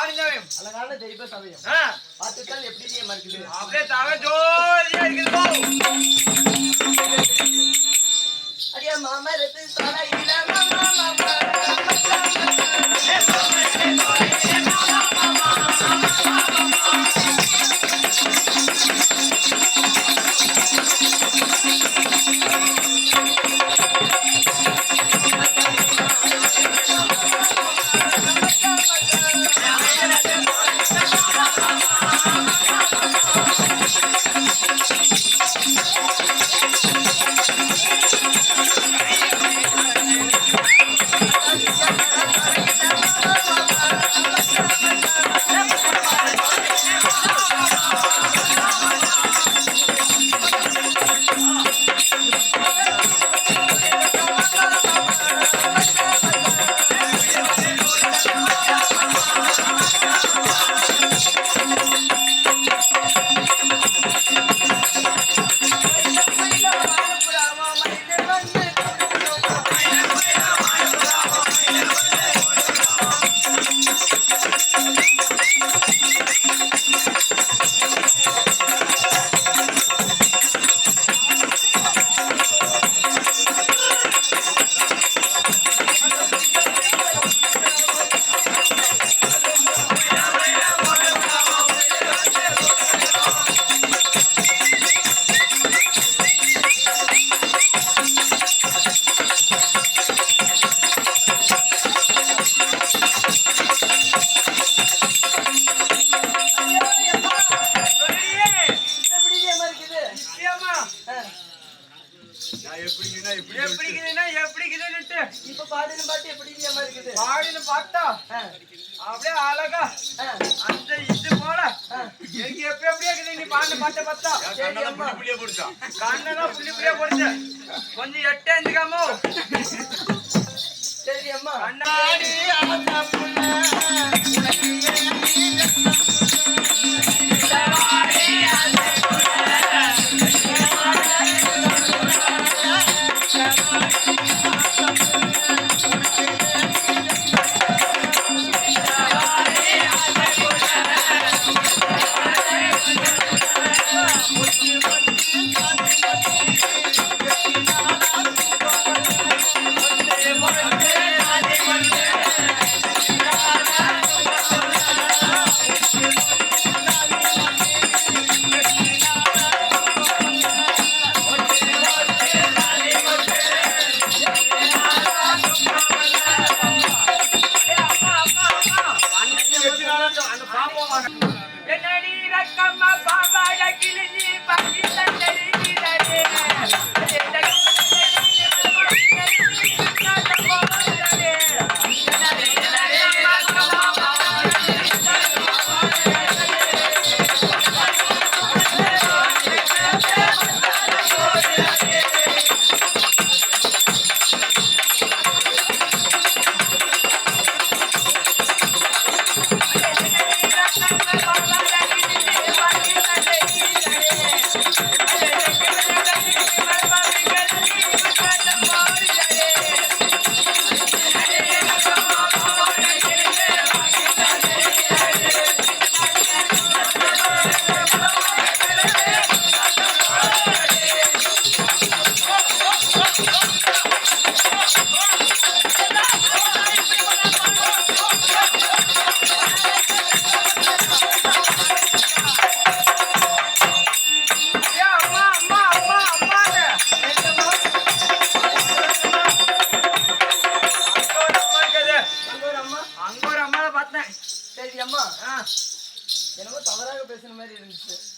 அழகான தெய்வ சமயம் பார்த்துட்டால் எப்படி இருக்குது அப்படியே தக ஜோதியா இருக்குது அடியா மாமரத்து சாலையில மாமா இப்ப பாடின பாட்டு எப்படி இருக்குது பாடின பாட்டா அப்படியே அழகா அந்த இது போல எனக்கு எப்படியே இருக்குது நீ பாடின பாட்டை பார்த்தா கண்ணெல்லாம் புள்ளி புள்ளிய போடுச்ச கொஞ்சம் எட்டே இருந்துக்காமோ சரி அம்மா கண்ணாடி ஆசை புள்ள என்னடி ரக்கம்மா பாபாட கிழிஞ்சி பக்கி தந்தரிக்கிறதே என்னமோ தவறாக பேசுன மாதிரி இருந்துச்சு